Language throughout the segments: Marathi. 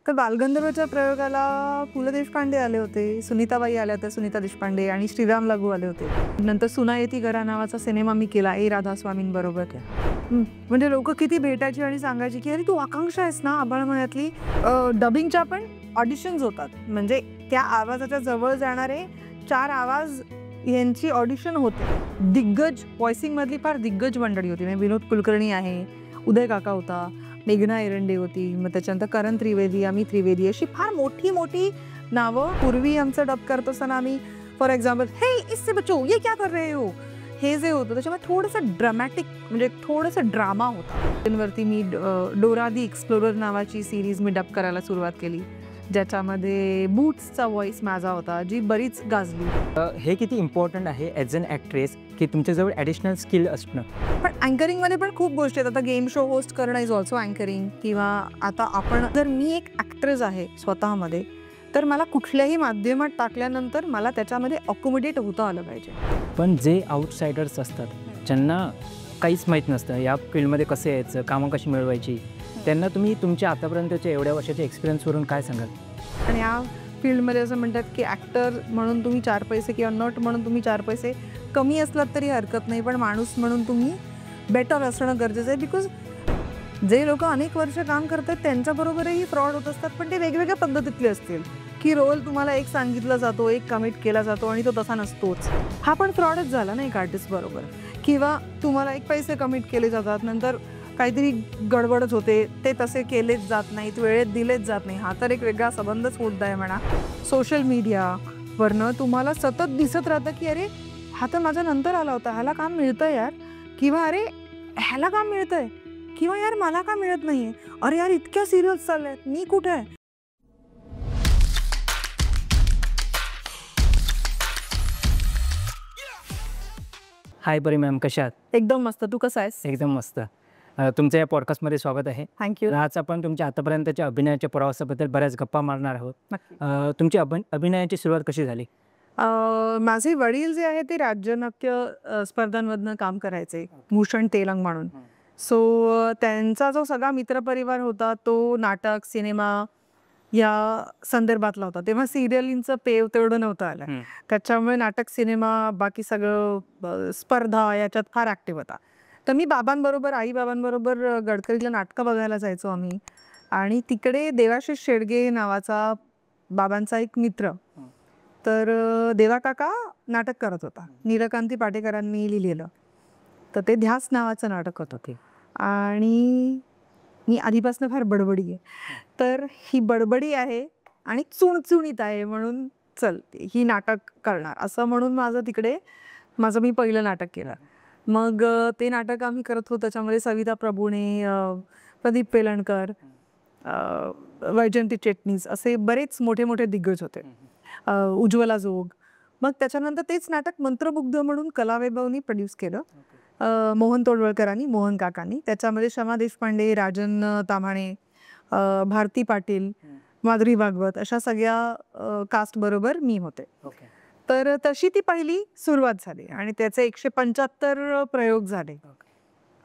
तर बालगंधर्वच्या प्रयोगाला पु ल देशपांडे आले होते, सुनीताबाई आल्या होत्या, सुनीता देशपांडे आणि श्रीराम लागू आले होते. नंतर सुना येती घरा नावाचा सिनेमा मी केला ए राधास्वामींबरोबर. म्हणजे लोक किती भेटायची आणि सांगायची की अरे तू आकांक्षा आहेस ना आबाळमयातली. डबिंगच्या पण ऑडिशन्स होतात, म्हणजे त्या आवाजाच्या जवळ जाणारे 4 आवाज यांची ऑडिशन होते. दिग्गज व्हॉइसिंगमधली फार दिग्गज मंडळी होती. म्हणजे विनोद कुलकर्णी आहे, उदय काका होता, मेघना एरंडे होती, मग त्याच्यानंतर करण त्रिवेदी, अमित त्रिवेदी, अशी फार मोठी मोठी नावं. पूर्वी आमचं डब करत असताना आम्ही फॉर एक्झाम्पल हे इससे बच्चो ये क्या कर रहे हो हे जे होतं त्याच्यामध्ये थोडंसं ड्रामॅटिक म्हणजे थोडंसं ड्रामा होता. वरती मी डोरा दी एक्सप्लोरर नावाची सिरीज मी डब करायला सुरुवात केली, ज्याच्यामध्ये बूट्सचा व्हॉइस माझा होता, जी बरीच गाजली. हे किती इम्पॉर्टंट आहे ॲज अन ॲक्ट्रेस की तुमच्याजवळ ॲडिशनल स्किल असणं. पण अँकरिंगमध्ये पण खूप गोष्टी आहेत. आता गेम शो होस्ट करणं इज ऑल्सो अँकरिंग. किंवा आता आपण जर मी एक ॲक्ट्रेस आहे स्वतःमध्ये, तर मला कुठल्याही माध्यमात टाकल्यानंतर मला त्याच्यामध्ये अकोमोडेट होता आलं पाहिजे. पण जे आउटसायडर्स असतात, ज्यांना काहीच माहीत नसतं या फील्डमध्ये कसं यायचं, कामं कशी मिळवायची, त्यांना तुम्ही तुमच्या आतापर्यंतच्या एवढ्या वर्षाच्या एक्सपिरियन्सवरून काय सांगाल? आणि या फील्डमध्ये असं म्हणतात की ॲक्टर म्हणून तुम्ही 4 पैसे किंवा नट म्हणून तुम्ही 4 पैसे कमी असलात तरी हरकत नाही, पण माणूस म्हणून तुम्ही बेटर असणं गरजेचं आहे. बिकॉज जे लोक अनेक वर्ष काम करतात त्यांच्याबरोबरही फ्रॉड होत असतात, पण ते वेगवेगळ्या पद्धतीतले असतील. की रोल तुम्हाला एक सांगितला जातो, एक कमिट केला जातो आणि तो तसा नसतोच. हा पण फ्रॉडच झाला ना एक आर्टिस्ट बरोबर. किंवा तुम्हाला एक पैसे कमिट केले जातात, नंतर काहीतरी गडबडच होते, ते तसे केलेच जात नाहीत, वेळेत दिलेच जात नाही. हा तर एक वेगळा संबंधच मुद्दा आहे म्हणा. सोशल मीडियावरनं तुम्हाला सतत दिसत राहतं की अरे हा तर माझ्या नंतर आला होता, ह्याला काम मिळतं यार, किंवा अरे ह्याला काम मिळतंय, किंवा यार मला का मिळत नाहीये, अरे यार इतक्या सिरियल्स चालल्यात, मी कुठे आहे. हाय परी मॅम, कशा आहात? एकदम मस्त. तू कसा आहेस? एकदम मस्त. तुमच्या या पॉडकास्टमध्ये स्वागत आहे. थँक्यू. आज आपण तुमच्या आतापर्यंतच्या अभिनयाच्या प्रवासाबद्दल बऱ्याच गप्पा मारणार आहोत. तुमची अभिनयाची सुरुवात कशी झाली? माझे वडील जे आहे ते राज्यनाट्य स्पर्धांमधनं काम करायचे, भूषण तेलंग म्हणून. सो त्यांचा जो सगळा मित्रपरिवार होता तो नाटक, सिनेमा या संदर्भातला होता. तेव्हा सिरियलींचं पेव तेवढं नव्हतं आलं, त्याच्यामुळे नाटक, सिनेमा, बाकी सगळं स्पर्धा याच्यात फार ॲक्टिव्ह होता. तर मी बाबांबरोबर, आई बाबांबरोबर गडकरीला नाटकं बघायला जायचो आम्ही. आणि तिकडे देवाशिष शेडगे नावाचा बाबांचा एक मित्र, तर देवा काका नाटक करत होता. नीलकांती पाटेकरांनी लिहिलेलं. तर ते ध्यास नावाचं नाटक होतं ते. आणि मी आधीपासून फार बडबडी आहे, तर ही बडबडी आहे आणि चुणचुणीत आहे, म्हणून चल ही नाटक करणार असं म्हणून माझं मी पहिलं नाटक केलं. मग ते नाटक आम्ही करत होतो. त्याच्यामध्ये सविता प्रभूणे, प्रदीप पेलणकर, वैजयंती चेटनीस असे बरेच मोठे मोठे दिग्गज होते, उज्ज्वला जोग. मग त्याच्यानंतर तेच नाटक मंत्रमुग्ध म्हणून कलावैभवनी प्रोड्यूस केलं, मोहन तोडवळकरांनी, मोहन काकांनी. त्याच्यामध्ये शमा देशपांडे, राजन ताम्हाणे, भारती पाटील, माधुरी भागवत अशा सगळ्या कास्ट बरोबर मी होते. तर तशी ती पहिली सुरुवात झाली आणि त्याचे 175 प्रयोग झाले.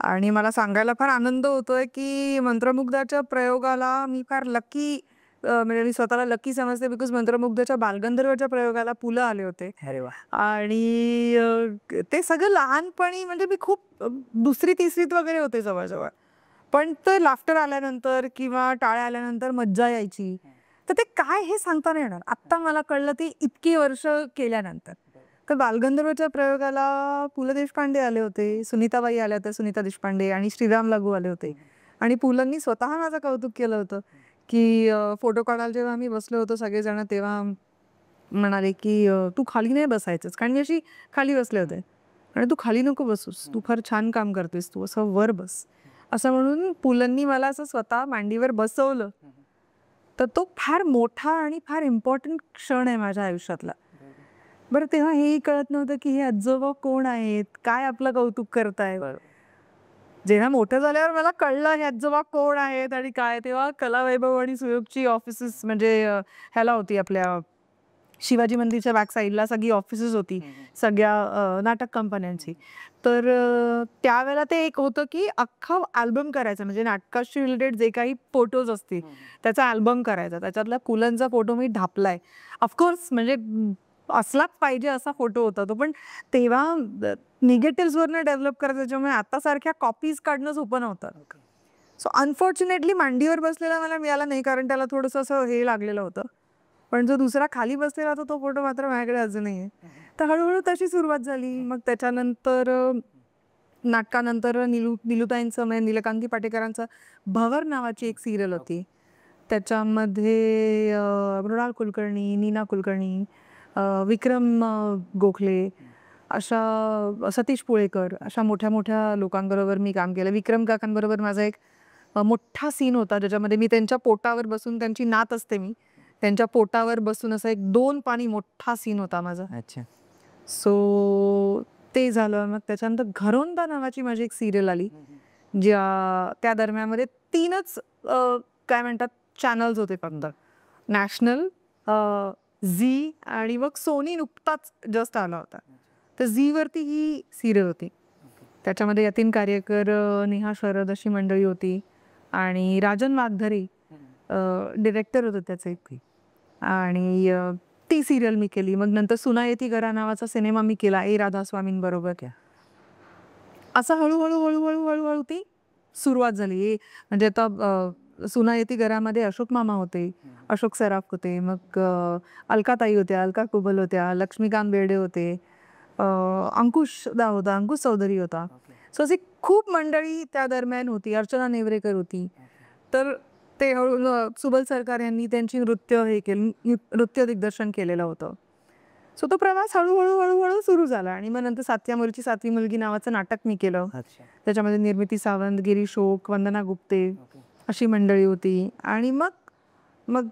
आणि मला सांगायला फार आनंद होतोय की मंत्रमुग्धाच्या प्रयोगाला मी फार लकी, म्हणजे मी स्वतःला लकी समजते, बिकॉज मंत्रमुग्धाच्या बालगंधर्वच्या प्रयोगाला पु ल आले होते. अरे वा. आणि ते सगळं लहानपणी, म्हणजे मी खूप 2री 3रीत वगैरे होते जवळजवळ, पण ते लाफ्टर आल्यानंतर किंवा टाळ्या आल्यानंतर मज्जा यायची. तर ते काय हे सांगता नाही येणार. आत्ता मला कळलं ते इतकी वर्ष केल्यानंतर. तर बालगंधर्वच्या प्रयोगाला पु ल देशपांडे आले होते, सुनीताबाई आल्या होत्या, सुनीता देशपांडे आणि श्रीराम लागू आले होते. आणि पुलंनी स्वतः माझं कौतुक केलं होतं की फोटो काढायला जेव्हा आम्ही बसलो होतो सगळेजण, तेव्हा म्हणाले की तू खाली नाही बसायचंच, कारण मी अशी खाली बसले होते, आणि तू खाली नको बसूस, तू फार छान काम करतेस, तू असं वर बस, असं म्हणून पुलंनी मला असं स्वतः मांडीवर बसवलं. तर तो फार मोठा आणि फार इम्पॉर्टंट क्षण आहे माझ्या आयुष्यातला. बरं, तेव्हा हेही कळत नव्हतं की हे आजोबा कोण आहेत, काय आपलं कौतुक करताय. जेव्हा मोठं झाल्यावर मला कळलं हे आजोबा कोण आहेत आणि काय, तेव्हा कलावैभव आणि सुयोगची ऑफिसेस, म्हणजे ह्याला होती आपल्या शिवाजी मंदिरच्या बॅक साईडला सगळी ऑफिसेस होती सगळ्या नाटक कंपन्यांची. तर त्यावेळेला ते एक होतं की अख्खा अल्बम करायचा, म्हणजे नाटकाशी रिलेटेड जे काही फोटोज असतील त्याचा अल्बम करायचा. त्याच्यातला पुलंचा फोटो मी ढापलाय. ऑफकोर्स म्हणजे असलाच पाहिजे असा फोटो होता तो, पण तेव्हा निगेटिव्हवरनं डेव्हलप करायचं, त्याच्यामुळे आता सारख्या कॉपीज काढणं सोपं नव्हतं. सो अनफॉर्च्युनेटली मांडीवर बसलेला मला मिळाला नाही, कारण त्याला थोडंसं असं हे लागलेलं होतं. पण जो दुसरा खाली बसलेला होता तो फोटो मात्र माझ्याकडे अजूनही आहे. तर हळूहळू तशी सुरुवात झाली. मग त्याच्यानंतर नाटकानंतर निलुताईंचं म्हणजे नीलकांती पाटेकरांचं भवर नावाची एक सिरियल होती. त्याच्यामध्ये मृणाल कुलकर्णी, नीना कुलकर्णी, विक्रम गोखले, अशा सतीश पुळेकर, अशा मोठ्या मोठ्या लोकांबरोबर मी काम केलं. विक्रम काकांबरोबर माझा एक मोठा सीन होता, ज्याच्यामध्ये मी त्यांच्या पोटावर बसून, त्यांची नात असते मी, त्यांच्या पोटावर बसून असा एक 2 पानी मोठा सीन होता माझा. अच्छा. सो ते झालं. मग त्याच्यानंतर घरोंदा नावाची माझी एक सिरियल आली, त्या दरम्यानमध्ये 3च काय म्हणतात चॅनल्स होते फक्त, नॅशनल, झी आणि मग सोनी नुकताच जस्ट आला होता. तर झीवरती ही सिरियल होती. त्याच्यामध्ये यतीन कार्यकर, नेहा शरद अशी मंडळी होती आणि राजन वाघधरे डिरेक्टर होते त्याचे. आणि ती सिरियल मी केली. मग नंतर सुना येती घरा नावाचा सिनेमा मी केला ए राधास्वामींबरोबर. असं हळूहळू हळूहळू हळूहळू ती सुरुवात झाली. म्हणजे आता सुना येती घरामध्ये अशोक मामा होते, अशोक सराफ होते, मग अलकाताई होत्या, अलका कुबल होत्या, लक्ष्मीकांत बेर्डे होते, अंकुश दा होता, अंकुश चौधरी होता. सो अशी खूप मंडळी त्या दरम्यान होती. अर्चना नेवरेकर होती. तर ते हळूहळू सुबल सरकार यांनी त्यांची नृत्य दिग्दर्शन केलेलं होतं. सो तो प्रवास हळूहळू हळूहळू सुरू झाला. आणि मग नंतर सातव्या मोरीची सातवी मुलगी नावाचं नाटक मी केलं. त्याच्यामध्ये निर्मिती सावंत, गिरीश ओक, वंदना गुप्ते अशी मंडळी होती. आणि मग मग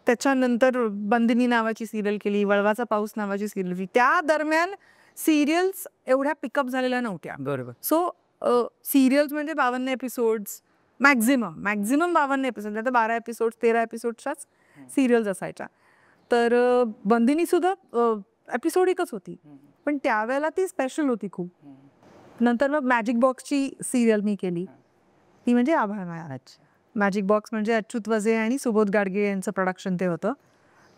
त्याच्यानंतर बंदिनी नावाची सिरियल केली, वळवाचा पाऊस नावाची सिरियल केली. त्या दरम्यान सिरियल्स एवढ्या पिकअप झालेल्या नव्हत्या. बरोबर. सो सिरियल्स म्हणजे 52 एपिसोड्स मॅक्झिमम 52 एपिसोड, आता 12 एपिसोड 13 एपिसोडच्याच सिरियल्स असायच्या. तर बंदिनी सुद्धा एपिसोडिकच होती, पण त्यावेळेला ती स्पेशल होती खूप. नंतर मग मॅजिक बॉक्सची सिरियल मी केली, ती म्हणजे आभाळ माया. मॅजिक बॉक्स म्हणजे अच्युत वझे आणि सुबोध गाडगे यांचं प्रोडक्शन ते होतं.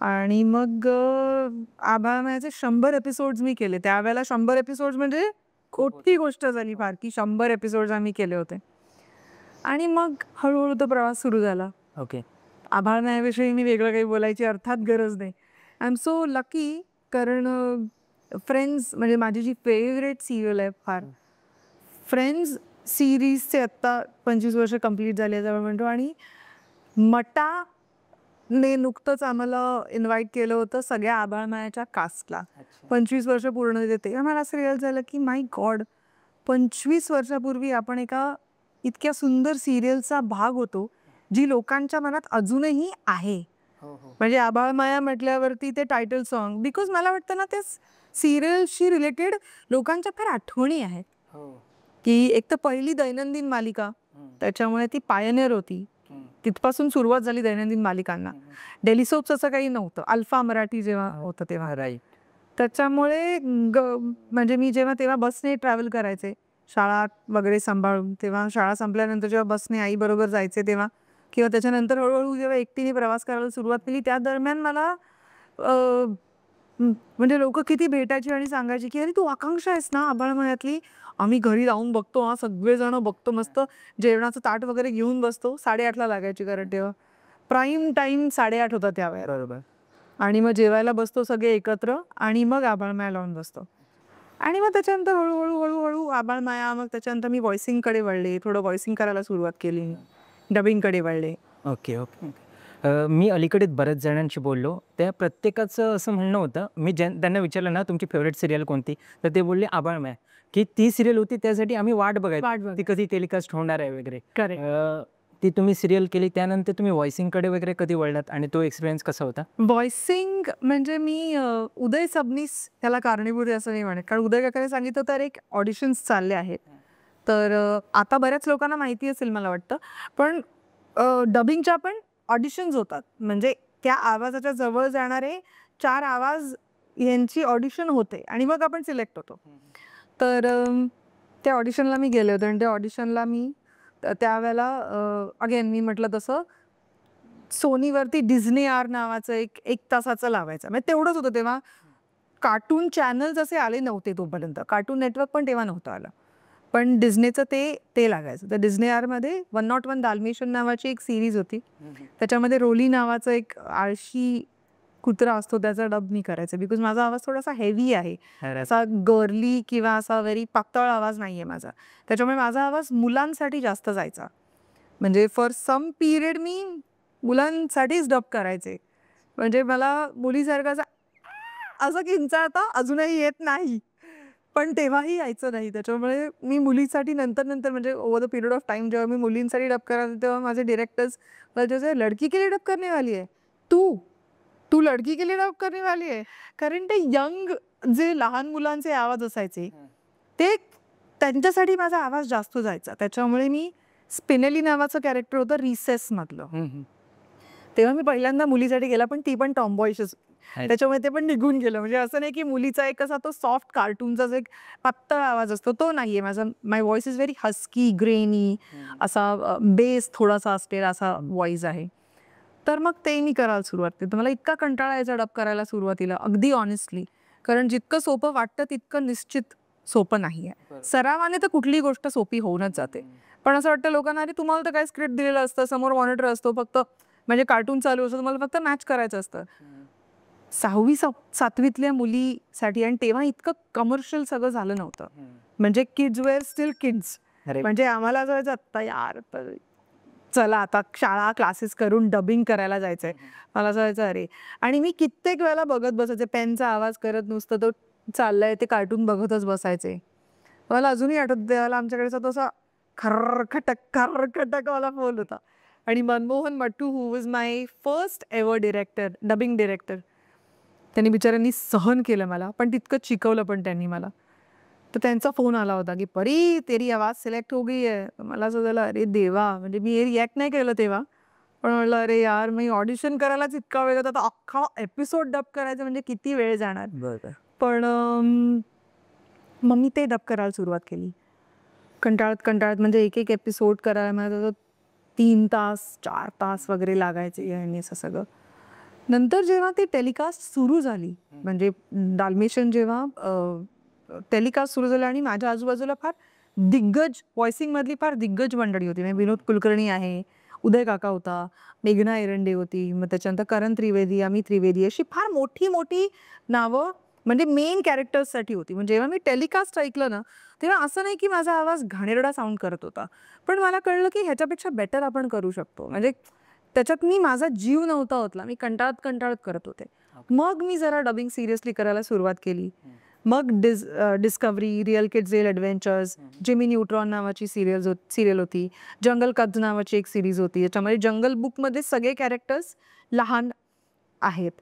आणि मग आभाळ मायाचे 100 एपिसोड्स मी केले. त्यावेळेला 100 एपिसोड्स म्हणजे खोटी गोष्ट झाली फार, की 100 एपिसोड्स आम्ही केले होते. आणि मग हळूहळू तो प्रवास सुरू झाला. ओके. आभाळ मायाविषयी मी वेगळं काही बोलायची अर्थात गरज नाही. आय एम सो लकी, कारण फ्रेंड्स म्हणजे माझी जी फेवरेट सिरियल आहे फार, फ्रेंड्स सिरीजचे आत्ता 25 वर्ष कंप्लीट झाली आहे जवळ म्हणतो. आणि मटाने नुकतंच आम्हाला इन्व्हाइट केलं होतं सगळ्या आभाळ मायाच्या कास्टला. 25 वर्ष पूर्ण होते. तेव्हा मला असं रिअल झालं की माय गॉड, 25 वर्षापूर्वी आपण एका इतक्या सुंदर सिरियलचा भाग होतो, जी लोकांच्या मनात अजूनही आहे. म्हणजे आभाळ माया म्हटल्यावरती ते टायटल सॉन्ग, बिकॉज मला वाटतं ना ते सिरियलशी रिलेटेड लोकांच्या फार आठवणी आहेत. की एक तर पहिली दैनंदिन मालिका, त्याच्यामुळे ती पायनियर होती. तिथपासून सुरुवात झाली दैनंदिन मालिकांना. डेली सोप्स असं काही नव्हतं, अल्फा मराठी जेव्हा होतं तेव्हा. राईट. त्याच्यामुळे म्हणजे मी तेव्हा बसने ट्रॅव्हल करायचे शाळा वगैरे सांभाळून. तेव्हा शाळा संपल्यानंतर जेव्हा बसने आई बरोबर जायचे तेव्हा, किंवा त्याच्यानंतर हळूहळू जेव्हा एकटीने प्रवास करायला सुरुवात केली, त्या दरम्यान मला म्हणजे लोक किती भेटायची आणि सांगायची की अरे तू आकांक्षा आहेस ना आभाळ मायातली, आम्ही घरी जाऊन बघतो, हा सगळेजण बघतो, मस्त जेवणाचं ताट वगैरे घेऊन बसतो. 8:30ला लागायची, कारण तेव्हा प्राईम टाइम 8:30 होता त्यावेळेला. बरोबर. आणि मग जेवायला बसतो सगळे एकत्र, आणि मग आभाळ माया लावून बसतो. आणि मग त्याच्यानंतर हळूहळू हळूहळू आभाळ माया, मग त्याच्यानंतर मी व्हॉइसिंगकडे वळले, थोडं व्हॉइसिंग करायला सुरुवात केली, डबिंगकडे वळले. Okay okay. मी अलीकडे बऱ्याच जणांशी बोललो, त्या प्रत्येकाचं असं म्हणणं होतं, मी त्यांना विचारलं ना तुमची फेवरेट सिरियल कोणती, तर ते बोलले आभाळ माया, की ती सिरियल होती त्यासाठी आम्ही वाट बघायचो ती कधी टेलिकास्ट होणार आहे वगैरे. करेक्ट. ती तुम्ही सिरियल केली, त्यानंतर तुम्ही व्हॉइसिंगकडे वगैरे कधी वळलात आणि तो एक्सपिरियन्स कसा होता? व्हॉइसिंग म्हणजे मी उदय सबनीस त्याला कारणीभूत आहे असं नाही म्हणत, कारण उदय काकाने सांगितलं तर एक ऑडिशन्स चालले आहेत. तर आता बऱ्याच लोकांना माहिती असेल मला वाटतं, पण डबिंगच्या पण ऑडिशन्स होतात. म्हणजे त्या आवाजाच्या जवळ जाणारे 4 आवाज यांची ऑडिशन होते आणि मग आपण सिलेक्ट होतो. तर त्या ऑडिशनला मी गेले होते आणि त्या ऑडिशनला मी त्यावेळेला अगेन मी म्हटलं तसं सोनीवरती डिझनी आर नावाचं एक तासाचं लावायचं. म्हणजे तेवढंच होतं तेव्हा. कार्टून चॅनल्स असे आले नव्हते तोपर्यंत. कार्टून नेटवर्क पण तेव्हा नव्हतं आलं. पण डिझनीचं ते लागायचं. तर डिझनी आरमध्ये 101 दाल्मेशियन नावाची एक सिरीज होती. त्याच्यामध्ये रोली नावाचं एक आळशी कुत्रा असतो त्याचा डब मी करायचं. बिकॉज माझा आवाज थोडासा हेवी आहे. असा गर्ली किंवा असा व्हेरी पातळ आवाज नाही आहे माझा. त्याच्यामुळे माझा आवाज मुलांसाठी जास्त जायचा. म्हणजे फॉर सम पिरियड मी मुलांसाठीच डब करायचे. म्हणजे मला मुलीसारखं असं किंचाळता अजूनही येत नाही, पण तेव्हाही यायचं नाही. त्याच्यामुळे मी मुलीसाठी नंतर म्हणजे over the period of time जेव्हा मी मुलींसाठी डब करायला तेव्हा माझे डिरेक्टर्स म्हणजे लडकी के लिए डब करने वाली आहे तू लडकी के लिए डब करने वाली आहे. कारण ते यंग जे लहान मुलांचे आवाज असायचे ते त्यांच्यासाठी माझा आवाज जास्त जायचा. त्याच्यामुळे मी स्पिनेली नावाचं कॅरेक्टर होतं रिसेस मधलं. तेव्हा मी पहिल्यांदा मुलीसाठी गेला, पण ती पण टॉमबॉयच. त्याच्यामुळे ते पण निघून गेलं. म्हणजे असं नाही की मुलीचा एक असा तो सॉफ्ट कार्टूनचा जो एक पातळ आवाज असतो तो नाहीये माझा. My voice is very husky grainy, असा बेस थोडासा असलेला असा व्हॉइस आहे. तर मग ते मी करायला सुरुवात केली. तर मला इतका कंटाळा यायचा डब करायला सुरुवातीला, अगदी ऑनेस्टली. कारण जितकं सोपं वाटतं तितकं निश्चित सोपं नाही आहे. सरावाने तर कुठलीही गोष्ट सोपी होऊनच जाते. पण असं वाटतं लोकांना, अरे तुम्हाला तर काय स्क्रिप्ट दिलेलं असतं, समोर मॉनिटर असतो, फक्त म्हणजे कार्टून चालू असतं, तुम्हाला फक्त मॅच करायचं असतं. 6वी 7वीतल्या मुलीसाठी, आणि तेव्हा इतकं कमर्शियल सगळं झालं नव्हतं. म्हणजे किड्स वेअर स्टील किड्स. म्हणजे आम्हाला असं व्हायचं आत्ता यार चला आता शाळा क्लासेस करून डबिंग करायला जायचंय. मला असं व्हायचं अरे. आणि मी कित्येक वेळेला बघत बसायचे, पेनचा आवाज करत नुसतं तो चाललाय ते कार्टून बघतच बसायचे. मला अजूनही आठवतं त्याला आमच्याकडे तसा खरखटक वाला फोन होता. आणि Manmohan Mattu who was my first ever director, dubbing director, त्यांनी बिचाऱ्यांनी सहन केलं मला, पण तितकंच शिकवलं पण त्यांनी मला. तर त्यांचा फोन आला होता की परी तेरी आवाज सिलेक्ट हो गई आहे. मला असं झालं अरे देवा. म्हणजे मी रिॲक्ट नाही केलं तेव्हा, पण म्हटलं अरे यार मी ऑडिशन करायलाच इतका वेळ होता, तर अख्खा एपिसोड डब करायचं म्हणजे किती वेळ जाणार. पण मग मी ते डब करायला सुरुवात केली. कंटाळत म्हणजे एक एपिसोड करायला मला 3 तास 4 तास वगैरे लागायचे आणि असं सगळं. नंतर जेव्हा ती टेलिकास्ट सुरू झाली, म्हणजे दाल्मेशियन जेव्हा टेलिकास्ट सुरू झालं आणि माझ्या आजूबाजूला फार दिग्गज व्हॉइसिंगमधली फार दिग्गज मंडळी होती. म्हणजे विनोद कुलकर्णी आहे, उदय काका होता, मेघना एरंडे होती, मग त्याच्यानंतर करण त्रिवेदी, अमित त्रिवेदी, अशी फार मोठी नावं म्हणजे मेन कॅरेक्टर्ससाठी होती. म्हणजे जेव्हा मी टेलिकास्ट ऐकलं ना, तेव्हा असं नाही की माझा आवाज घाणेरडा साऊंड करत होता, पण मला कळलं की ह्याच्यापेक्षा बेटर आपण करू शकतो. म्हणजे त्याच्यात मी माझा जीव नव्हता होतला, मी कंटाळत करत होते. मग मी जरा डबिंग सिरियसली करायला सुरुवात केली. मग discovery, real kids real adventures, Jimmy neutron नावाची सिरियल होती, जंगल कब्ज नावाची एक सिरीज होती. याच्यामध्ये जंगल बुकमध्ये सगळे कॅरेक्टर्स लहान आहेत.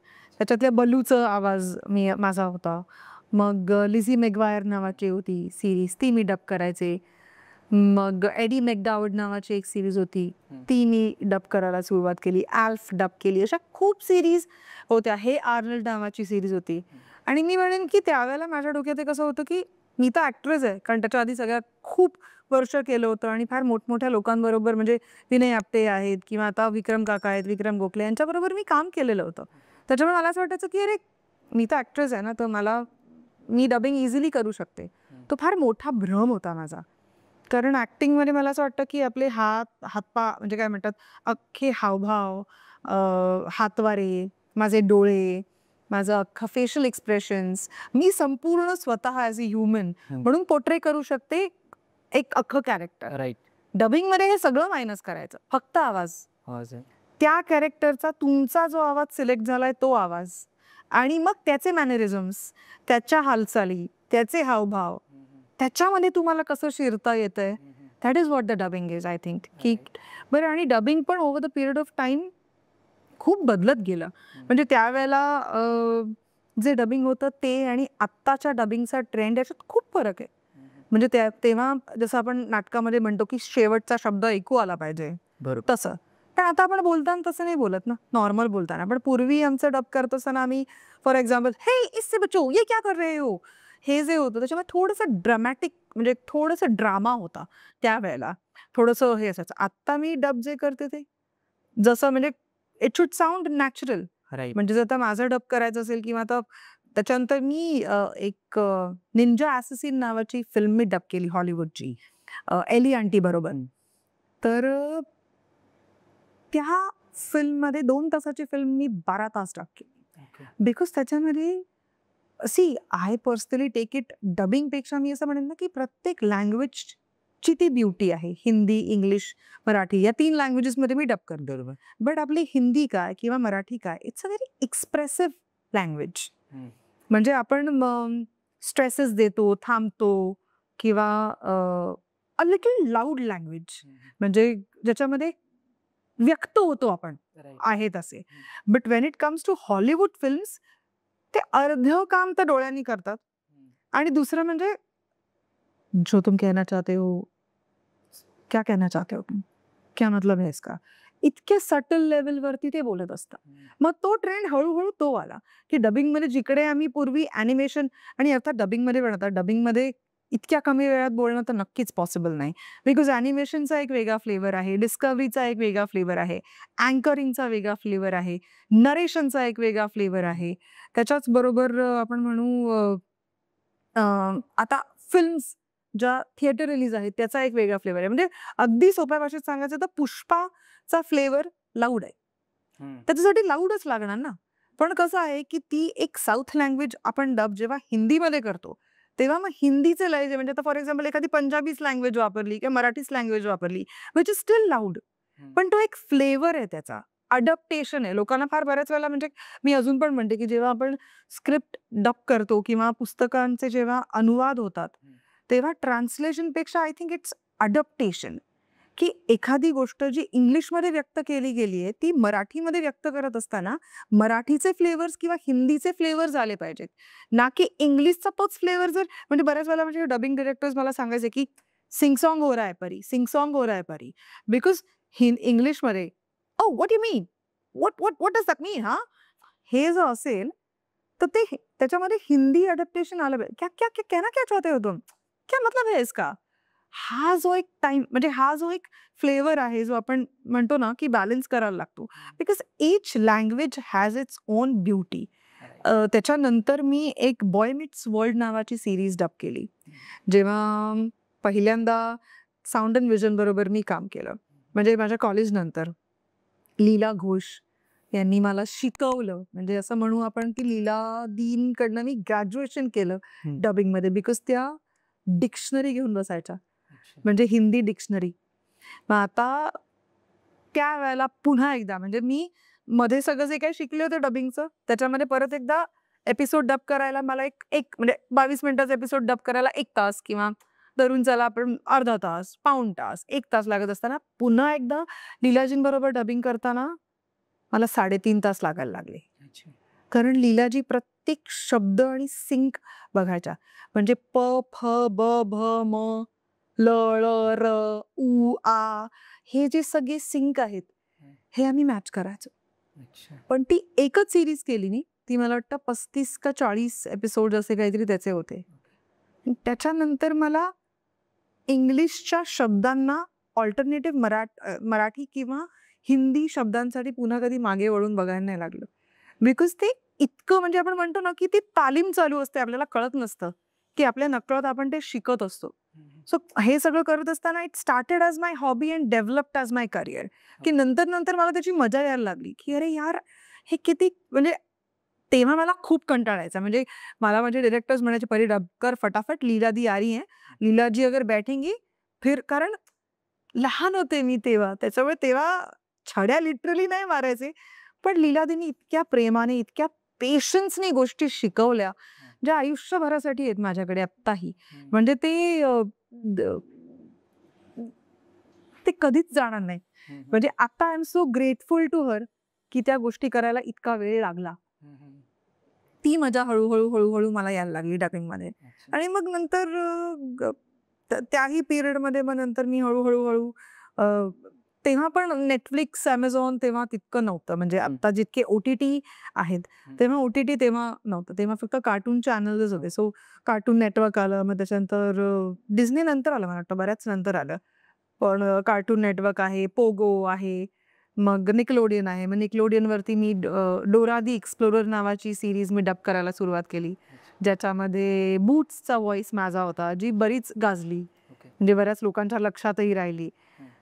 त्याच्यातल्या बलूचा आवाज माझा होता. मग लिझी मेगवायर नावाची होती सिरीज, ती मी डब करायचे. मग एडी मेकडावर्ड नावाची एक सिरीज होती, ती मी डब करायला सुरुवात केली. ॲल्फ डब केली. अशा खूप सिरीज होत्या. हे आर्नल्ड नावाची सिरीज होती. आणि मी म्हणेन की त्यावेळेला माझ्या डोक्यात कसं होतं की मी तर ॲक्ट्रेस आहे, कारण त्याच्या आधी सगळ्यात खूप वर्ष केलं होतं आणि फार मोठमोठ्या लोकांबरोबर, म्हणजे विनय आपटे आहेत किंवा आता विक्रम काका आहेत, विक्रम गोखले, यांच्याबरोबर मी काम केलेलं होतं. त्याच्यामुळे मला असं वाटायचं की अरे मी तर ॲक्ट्रेस आहे ना, तर मी डबिंग इझिली करू शकते. तो फार मोठा भ्रम होता माझा. कारण ॲक्टिंगमध्ये मला असं वाटतं की आपले हातपाय म्हणजे काय म्हणतात, अख्खे हावभाव, हातवारे, माझे डोळे, माझं अख्खा फेशियल एक्सप्रेशन्स, मी संपूर्ण स्वतः ॲज अ ह्युमन म्हणून पोर्ट्रे करू शकते एक अख्खं कॅरेक्टर. राईट. डबिंगमध्ये हे सगळं मायनस करायचं, फक्त आवाज. त्या कॅरेक्टरचा तुमचा जो आवाज सिलेक्ट झालाय तो आवाज, आणि मग त्याचे मॅनरिझम्स, त्याच्या हालचाली, त्याचे हावभाव, त्याच्यामध्ये तुम्हाला कसं शिरता येतंय. That is what the dubbing is, I think. की बरं, आणि डबिंग पण over the period of time खूप बदलत गेलं. म्हणजे त्यावेळेला जे डबिंग होतं ते आणि आत्ताच्या डबिंगचा ट्रेंड याच्यात खूप फरक आहे. म्हणजे तेव्हा जसं आपण नाटकामध्ये म्हणतो की शेवटचा शब्द ऐकू आला पाहिजे, तसं पण आता आपण बोलताना तसं नाही बोलत ना, नॉर्मल बोलताना. पण पूर्वी आमचं डब करत असताना आम्ही फॉर एक्झाम्पल, "हे इससे बचो, ये क्या कर रहे हो?" हे जे होतं त्याच्यामध्ये थोडंसं ड्रामॅटिक म्हणजे थोडंसं ड्रामा होता त्यावेळेला. थोडंसं हे असायचं. आत्ता मी डब जे करते ते जसं म्हणजे it should sound natural. Right. म्हणजे जर आता माझं डब करायचं असेल किंवा आता त्याच्यानंतर मी एक निंजा असॅसिन नावाची फिल्म मी डब केली हॉलिवूडची एली आंटी बरोबर. तर त्या फिल्ममध्ये 2 तासाची फिल्म मी 12 तास डब केली. बिकॉज त्याच्यामध्ये आय पर्सनली टेक इट डबिंगपेक्षा मी असं म्हणेन ना, की प्रत्येक लँग्वेजची ती ब्युटी आहे. हिंदी, इंग्लिश, मराठी या 3 लँग्वेजेसमध्ये मी डब करते. बरोबर. बट आपली हिंदी काय किंवा मराठी काय, it's a very expressive language. म्हणजे आपण स्ट्रेसेस देतो, थांबतो किंवा अ लिटल लाऊड लँग्वेज म्हणजे ज्याच्यामध्ये व्यक्त होतो आपण आहेत असे. But when it comes to Hollywood films ते अर्धं काम तर डोळ्यांनी करतात आणि दुसरं म्हणजे जो तुम कहना चाहते हो, क्या कहना चाहते हो तुम? क्या मतलब है इसका? इतके सटल लेव्हलवरती ते बोलत असतात. मग तो ट्रेंड हळूहळू तो आला, की डबिंगमध्ये जिकडे आम्ही पूर्वी ॲनिमेशन आणि अर्थात डबिंगमध्ये पण आता डबिंगमध्ये इतक्या कमी वेळात बोलणं तर नक्कीच पॉसिबल नाही. बिकॉज ॲनिमेशनचा एक वेगळा फ्लेवर आहे, डिस्कव्हरीचा एक वेगळा फ्लेवर आहे, अँकरिंगचा वेगळा फ्लेवर आहे, नरेशनचा एक वेगळा फ्लेवर आहे. त्याच्याच बरोबर आपण म्हणू आता फिल्म्स ज्या थिएटर रिलीज आहेत त्याचा एक वेगळा फ्लेवर आहे. म्हणजे अगदी सोप्या भाषेत सांगायचं तर पुष्पाचा फ्लेवर लाऊड आहे. त्याच्यासाठी लाऊडच लागणार ना. पण कसं आहे, की ती एक साऊथ लँग्वेज आपण डब जेव्हा हिंदीमध्ये करतो, तेव्हा मग हिंदीचे लय जे म्हणजे आता फॉर एक्झाम्पल एखादी पंजाबीच लँग्वेज वापरली किंवा मराठीच लँग्वेज वापरली, विच इज स्टिल लाऊड. पण तो एक फ्लेवर आहे त्याचा. अडॅप्टेशन आहे. लोकांना फार बऱ्याच वेळेला म्हणजे मी अजून पण म्हणते, की जेव्हा आपण स्क्रिप्ट डब करतो किंवा पुस्तकांचे जेव्हा अनुवाद होतात, तेव्हा ट्रान्सलेशनपेक्षा आय थिंक इट्स अडॅप्टेशन. की एखादी गोष्ट जी इंग्लिशमध्ये व्यक्त केली गेली आहे, ती मराठीमध्ये व्यक्त करत असताना मराठीचे फ्लेवर्स किंवा हिंदीचे फ्लेवर्स आले पाहिजेत. ना की इंग्लिशचा तोच फ्लेवर जर म्हणजे बऱ्याच वेळेला म्हणजे डबिंग डायरेक्टर्स मला सांगायचे, की सिंग सॉन्ग हो रहा है परी, सिंग सॉन्ग हो रहा है परी. बिकॉज इंग्लिशमध्ये oh what you mean? What what what does that mean हां? हे जर असेल, तर ते त्याच्यामध्ये हिंदी अडॅप्टेशन आलं पाहिजे. क्या क्या क्या कहना क्या चाहते हो तुम? क्या मतलब है इसका? हा जो एक टाइम म्हणजे हा जो एक फ्लेवर आहे, जो आपण म्हणतो ना, की बॅलन्स करायला लागतो. Because each language has its own beauty. त्याच्यानंतर मी एक बॉय मीट्स वर्ल्ड नावाची सीरीज डब केली. जेव्हा पहिल्यांदा साऊंड अँड व्हिजन बरोबर मी काम केलं. म्हणजे माझ्या कॉलेजनंतर लीला घोष यांनी मला शिकवलं. म्हणजे असं म्हणू आपण, की लीला दीनकडनं मी ग्रॅज्युएशन केलं डबिंगमध्ये. बिकॉज त्या डिक्शनरी घेऊन बसायच्या. म्हणजे हिंदी डिक्शनरी. मग आता त्यावेळेला पुन्हा एकदा म्हणजे मी मध्ये सगळं जे काही शिकले होते डबिंगचं, त्याच्यामध्ये परत एकदा एपिसोड डब करायला मला एक एक म्हणजे 22 मिनिटाचा एपिसोड डब करायला 1 तास किंवा धरून चला आपण अर्धा तास, पाऊण तास, 1 तास लागत असताना पुन्हा एकदा लीलाजींबरोबर डबिंग करताना मला 3.5 तास लागायला लागले. कारण लीलाजी प्रत्येक शब्द आणि सिंक बघायच्या. म्हणजे प, फ, ब, भ, म, ल, ळ, र, उ, आ हे जे सगळे सिंक आहेत, हे आम्ही मॅच करायचो. पण ती एकच सीरीज केली नाही. ती मला वाटतं 35 का 40 एपिसोड असे काहीतरी त्याचे होते. त्याच्यानंतर मला इंग्लिशच्या शब्दांना ऑल्टरनेटिव्ह मराठी किंवा हिंदी शब्दांसाठी पुन्हा कधी मागे वळून बघायला नाही लागलं. बिकॉज ते इतकं म्हणजे आपण म्हणतो ना, की ती तालीम चालू असते. आपल्याला कळत नसतं, की आपल्या नकळत आपण ते शिकत असतो. सो हे सगळं करत असताना it started as my hobby and developed as my career. की नंतर मला त्याची मजा यायला लागली, की अरे यार हे किती म्हणजे तेव्हा मला खूप कंटाळा यायचा. म्हणजे मला माझे डायरेक्टर्स म्हणायचे, "परी डब कर फटाफट, लीला दी आ रही है. लीला जी अगर बैठेंगी फिर" कारण लहान होते मी तेव्हा. त्याच्यामुळे तेव्हा छड्या लिटरली नाही मारायचे. पण लीलादींनी इतक्या प्रेमाने, इतक्या पेशन्सने गोष्टी शिकवल्या, ज्या आयुष्यभरासाठी आहेत माझ्याकडे आत्ताही. म्हणजे ते कधीच जाणार नाही. म्हणजे आता I am so grateful to her, की त्या गोष्टी करायला इतका वेळ लागला. ती मजा हळू मला यायला लागली डबिंगमध्ये. आणि मग नंतर त्याही पिरियडमध्ये मग नंतर मी हळू तेव्हा पण नेटफ्लिक्स, Amazon तेव्हा तितकं नव्हतं. म्हणजे आता जितके OTT आहेत, तेव्हा OTT तेव्हा नव्हतं. तेव्हा फक्त कार्टून चॅनल्सच होते. सो कार्टून नेटवर्क आलं, मग त्याच्यानंतर डिझनी नंतर आलं मला वाटतं, बऱ्याच नंतर आलं. पण कार्टून नेटवर्क आहे, पोगो आहे, मग निकलोडियन आहे. मग निकलोडियनवरती मी डोरा दी एक्सप्लोरर नावाची सीरीज मी डब करायला सुरुवात केली. ज्याच्यामध्ये बूट्सचा व्हॉइस माझा होता, जी बरीच गाजली. म्हणजे बऱ्याच लोकांच्या लक्षातही राहिली.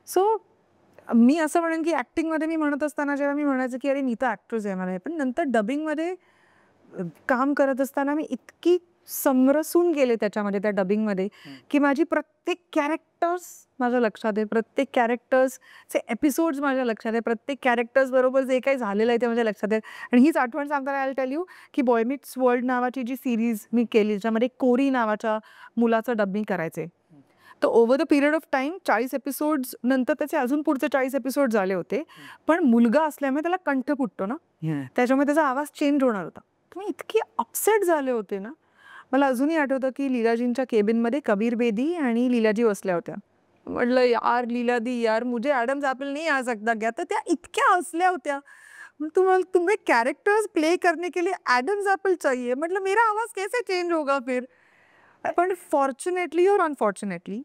सो मी असं म्हणेन की ॲक्टिंगमध्ये मी म्हणत असताना जेव्हा मी म्हणायचं की अरे मी तर ॲक्ट्रेस आहे मला हे, पण नंतर डबिंगमध्ये काम करत असताना मी इतकी समरसून गेले त्याच्यामध्ये, त्या डबिंगमध्ये, की माझी प्रत्येक कॅरेक्टर्स माझ्या लक्षात आहे. प्रत्येक कॅरेक्टर्सचे एपिसोड्स माझ्या लक्षात आहे. प्रत्येक कॅरेक्टर्स बरोबर जे काही झालेलं आहे ते माझ्या लक्षात आहे. आणि हीच आठवण सांगताना आय विल टेल यू की बॉय मीट्स वर्ल्ड नावाची जी सीरीज मी केली, ज्याच्यामध्ये कोरी नावाच्या मुलाचं डबिंग करायचे. तर over the period of time 40 episodes नंतर त्याचे अजून पुढचे 40 एपिसोड झाले होते. पण मुलगा असल्यामुळे त्याला कंठ फुटतो ना, त्याच्यामुळे त्याचा आवाज चेंज होणार होता. तर मी इतकी अपसेट झाले होते ना. मला अजूनही आठवतं की लीलाजींच्या केबिनमध्ये कबीर बेदी आणि लीलाजी बसल्या होत्या. म्हटलं यार लीला दी यार मुझे एडम्स ॲपल नहीं आ सकता क्या? तर त्या इतक्या हसल्या होत्या. तुम्हाला तुम्हें कैरेक्टर्स प्ले करने के लिए एडम्स ॲपल चाहिए. म्हटलं मेरा आवाज कैसे चेंज होगा फिर? पण फॉर्च्युनेटली और अनफॉर्च्युनेटली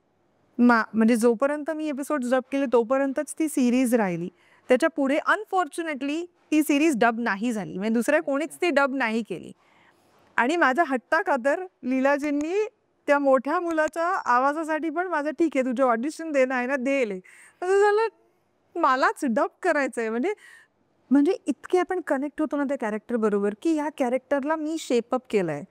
म्हणजे जोपर्यंत मी एपिसोड डब केले तोपर्यंतच ती सिरीज राहिली. त्याच्या पुढे अनफॉर्च्युनेटली ती सिरीज डब नाही झाली. म्हणजे दुसऱ्या कोणीच ती डब नाही केली. आणि माझ्या हट्टाखातर लीलाजींनी त्या मोठ्या मुलाच्या आवाजासाठी पण माझं ठीक आहे तुझं ऑडिशन देणं आहे ना देईल. असं झालं मलाच डब करायचंय. म्हणजे म्हणजे इतके आपण कनेक्ट होतो ना त्या कॅरेक्टर बरोबर की ह्या कॅरेक्टरला मी शेपअप केलंय.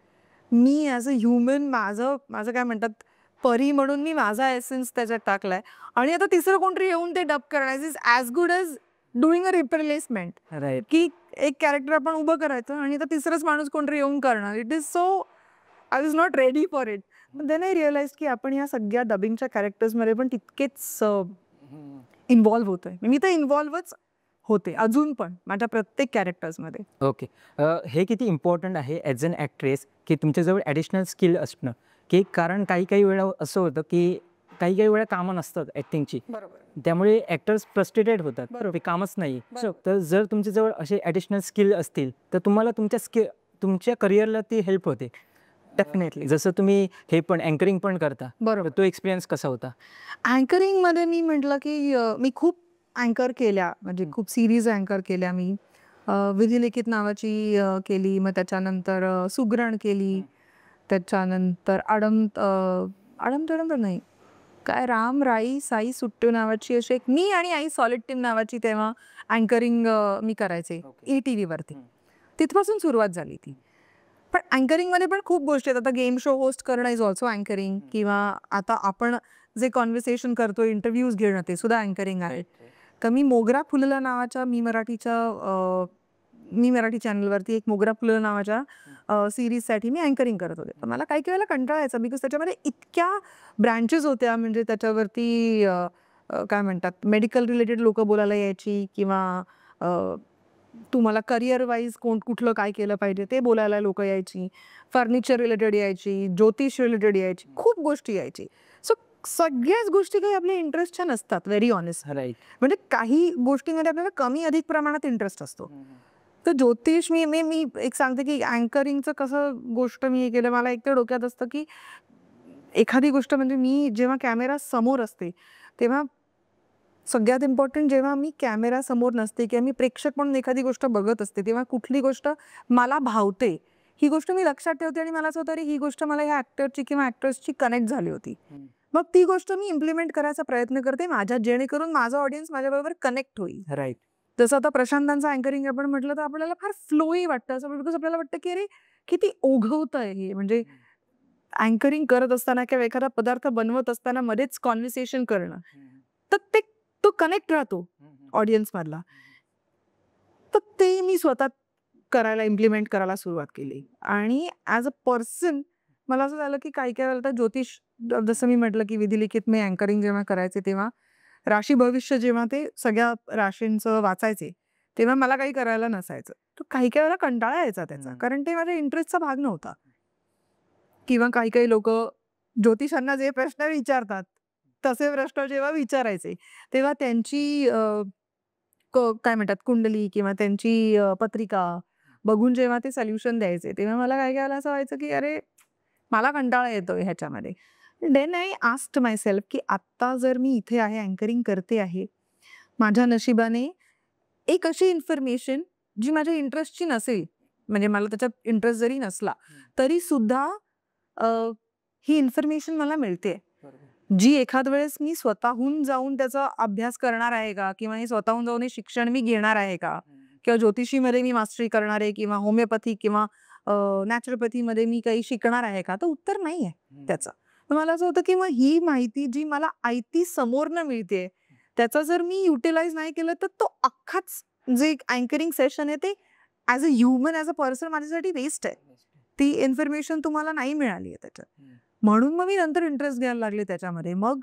मी ॲज अ ह्युमन माझं काय म्हणतात परी म्हणून मी माझा एसेन्स त्याच्यात टाकलाय. आणि आता तिसरं कोणतरी येऊन ते डब करणार is as good as doing a replacement. Right. की एक कॅरेक्टर आपण उभं करायचं आणि आता तिसरंच माणूस कोणतरी येऊन करणार. It is so I was not ready for it. Then I realise की आपण ह्या सगळ्या डबिंगच्या कॅरेक्टर्समध्ये पण तितकेच इन्व्हॉल्व्ह होतोय. मी तर इन्व्हॉल्व्हच होते अजून पण माझ्या प्रत्येक कॅरेक्टर्समध्ये. ओके. हे किती इम्पॉर्टंट आहे ॲज अन ॲक्ट्रेस की तुमच्याजवळ ॲडिशनल स्किल असणं, की कारण काही वेळा असं होतं की काही वेळा कामं नसतात ॲक्टिंगची. बरोबर. त्यामुळे ॲक्टर्स फ्रस्ट्रेटेड होतात. बरोबर. ते कामच नाही. बरोबर. तर जर तुमच्याजवळ असे ॲडिशनल स्किल असतील तर तुम्हाला तुमच्या करिअरला ती हेल्प होते. डेफिनेटली. जसं तुम्ही हे पण अँकरिंग पण करता. बरोबर. तर तो एक्सपिरियन्स कसा होता? अँकरिंगमध्ये मी म्हटलं की मी खूप अँकर केल्या, म्हणजे खूप सिरीज अँकर केल्या मी. विधिलिखित नावाची केली, मग त्याच्यानंतर सुगरण केली, त्याच्यानंतर आडम तर नाही, काय राम राई साई सुट्टू नावाची अशी एक मी आणि आई सॉलिड टीम नावाची तेव्हा अँकरिंग मी करायचे ETVवरती. तिथपासून सुरुवात झाली ती. पण अँकरिंगमध्ये पण खूप गोष्टी आहेत. आता गेम शो होस्ट करणं इज ऑल्सो अँकरिंग, किंवा आता आपण जे कॉन्व्हर्सेशन करतो, इंटरव्ह्यूज घेणं, ते सुद्धा अँकरिंग आहे. तर मी मोगरा फुलला नावाच्या मी मराठी चॅनलवरती एक मोगरा फुलला नावाच्या सिरीजसाठी मी अँकरिंग करत होते. तर मला काही वेळेला कंटाळा यायचा, बिकॉज त्याच्यामध्ये इतक्या ब्रँचेस होत्या. म्हणजे त्याच्यावरती काय म्हणतात मेडिकल रिलेटेड लोकं बोलायला यायची, किंवा तुम्हाला करिअर वाईज कुठलं काय केलं पाहिजे ते बोलायला लोकं यायची, फर्निचर रिलेटेड यायची, ज्योतिष रिलेटेड यायची, खूप गोष्टी यायची. सो सगळ्याच गोष्टी काही आपल्या इंटरेस्टच्या नसतात, व्हेरी ऑनेस्ट. राईट. म्हणजे काही गोष्टींमध्ये आपल्याला कमी अधिक प्रमाणात इंटरेस्ट असतो. तर ज्योतिष मी एक सांगते की अँकरिंगचं कसं गोष्ट मी हे केलं, मला एक तर डोक्यात असतं की एखादी गोष्ट, म्हणजे मी जेव्हा कॅमेरा समोर असते तेव्हा सगळ्यात इम्पॉर्टंट, जेव्हा मी कॅमेरा समोर नसते किंवा मी प्रेक्षक म्हणून एखादी गोष्ट बघत असते, तेव्हा कुठली गोष्ट मला भावते ही गोष्ट मी लक्षात ठेवते. आणि मला असं होतं ही गोष्ट मला ह्या ॲक्टरची किंवा ॲक्ट्रेसची कनेक्ट झाली होती. मग ती गोष्ट मी इम्प्लिमेंट करायचा प्रयत्न करते माझ्यात, जेणेकरून माझा ऑडियन्स माझ्याबरोबर कनेक्ट होईल. राईट. जसं आता प्रशांतांचं अँकरिंग आपण म्हटलं तर आपल्याला फार फ्लोई वाटतं, असं बिकॉज आपल्याला वाटतं की अरे किती ओघवत आहे हे. म्हणजे अँकरिंग करत असताना किंवा एखादा पदार्थ बनवत असताना मध्येच कॉन्व्हर्सेशन करणं, तर तो कनेक्ट राहतो ऑडियन्स मधला. तर ते मी स्वतः करायला इम्प्लिमेंट करायला सुरुवात केली. आणि ॲज अ पर्सन मला असं झालं की काही वेळेला तर ज्योतिष, जसं मी म्हटलं की विधिलिखित मी अँकरिंग जेव्हा करायचे तेव्हा राशी भविष्य जेव्हा ते सगळ्या राशींचं वाचायचे तेव्हा मला काही करायला नसायचं. तर काही वेळेला कंटाळा यायचा त्याचा, कारण ते माझ्या इंटरेस्टचा भाग नव्हता. किंवा काही लोक ज्योतिषांना जे प्रश्न विचारतात तसे प्रश्न जेव्हा विचारायचे तेव्हा त्यांची काय म्हणतात कुंडली किंवा त्यांची पत्रिका बघून जेव्हा ते सोल्युशन द्यायचे तेव्हा मला काय काय असं व्हायचं की अरे मला कंटाळा येतोय ह्याच्यामध्ये. Then I asked myself की आत्ता जर मी इथे आहे, अँकरिंग करते आहे, माझ्या नशिबाने एक अशी इन्फॉर्मेशन जी माझ्या इंटरेस्टची नसेल, म्हणजे मला त्याच्यात इंटरेस्ट जरी नसला तरी सुद्धा अ, ही इन्फॉर्मेशन मला मिळते, जी एखाद वेळेस मी स्वतःहून जाऊन त्याचा अभ्यास करणार आहे का, किंवा हे स्वतःहून जाऊन हे शिक्षण मी घेणार आहे का, किंवा ज्योतिषीमध्ये मी मास्टरी करणार आहे, किंवा होमिओपॅथी किंवा नॅचरोपॅथीमध्ये मी काही शिकणार आहे का, तर उत्तर नाही आहे त्याचं. तर मला असं होतं की मग ही माहिती जी मला आयती समोरनं मिळते त्याचा जर मी युटिलाइज नाही केलं तर तो अख्खाच जे अँकरिंग सेशन आहे ते as a human, as a person माझ्यासाठी वेस्ट आहे. ती इन्फॉर्मेशन तुम्हाला नाही मिळाली आहे त्याच्यात. म्हणून मग मी नंतर इंटरेस्ट घ्यायला लागले त्याच्यामध्ये. मग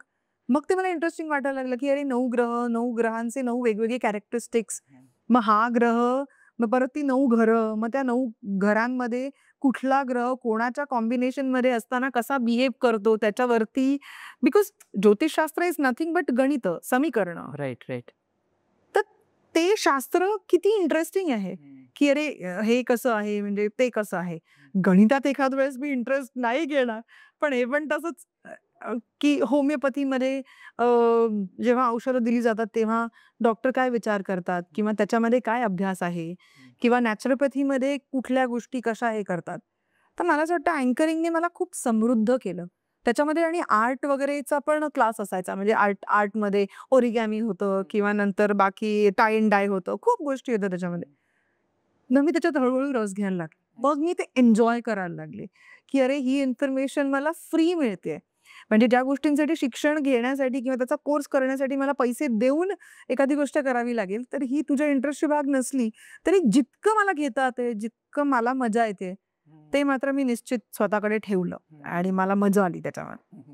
मग ते मला इंटरेस्टिंग वाटायला लागलं की अरे 9 ग्रह, 9 ग्रहांचे 9 वेगवेगळे कॅरेक्टरिस्टिक्स, मग हा ग्रह, मग परत ती 9 घरं, मग त्या 9 घरांमध्ये कुठला ग्रह कोणाच्या कॉम्बिनेशनमध्ये असताना कसा बिहेव करतो त्याच्यावरती, बिकॉज ज्योतिषशास्त्र इज नथिंग बट गणित, समीकरणं. Right, right. तर ते शास्त्र किती इंटरेस्टिंग आहे की अरे हे कसं आहे, म्हणजे ते कसं आहे. गणितात एखाद वेळेस मी इंटरेस्ट नाही घेणार, पण हे पण तसंच की होमिओपॅथीमध्ये जेव्हा औषधं दिली जातात तेव्हा डॉक्टर काय विचार करतात किंवा त्याच्यामध्ये काय अभ्यास आहे, किंवा नॅचरोपॅथीमध्ये कुठल्या गोष्टी कशा हे करतात. तर मला असं वाटतं अँकरिंगने मला खूप समृद्ध केलं त्याच्यामध्ये. आणि आर्ट वगैरेचा पण क्लास असायचा, म्हणजे आर्टमध्ये ओरिगॅमी होतं किंवा नंतर बाकी टाय अँड डाय होतं, खूप गोष्टी होत्या त्याच्यामध्ये. मग मी त्याच्यात हळूहळू रस घ्यायला लागले. मग मी ते एन्जॉय करायला लागले की अरे ही इन्फॉर्मेशन मला फ्री मिळते. म्हणजे ज्या गोष्टींसाठी शिक्षण घेण्यासाठी किंवा त्याचा कोर्स करण्यासाठी मला पैसे देऊन एखादी गोष्ट करावी लागेल, तर ही तुझ्या इंटरेस्टची भाग नसली तरी जितकं मला घेता येते, जितकं मला मजा येते, ते मात्र मी निश्चित स्वतःकडे ठेवलं आणि मला मजा आली त्याच्यामध्ये.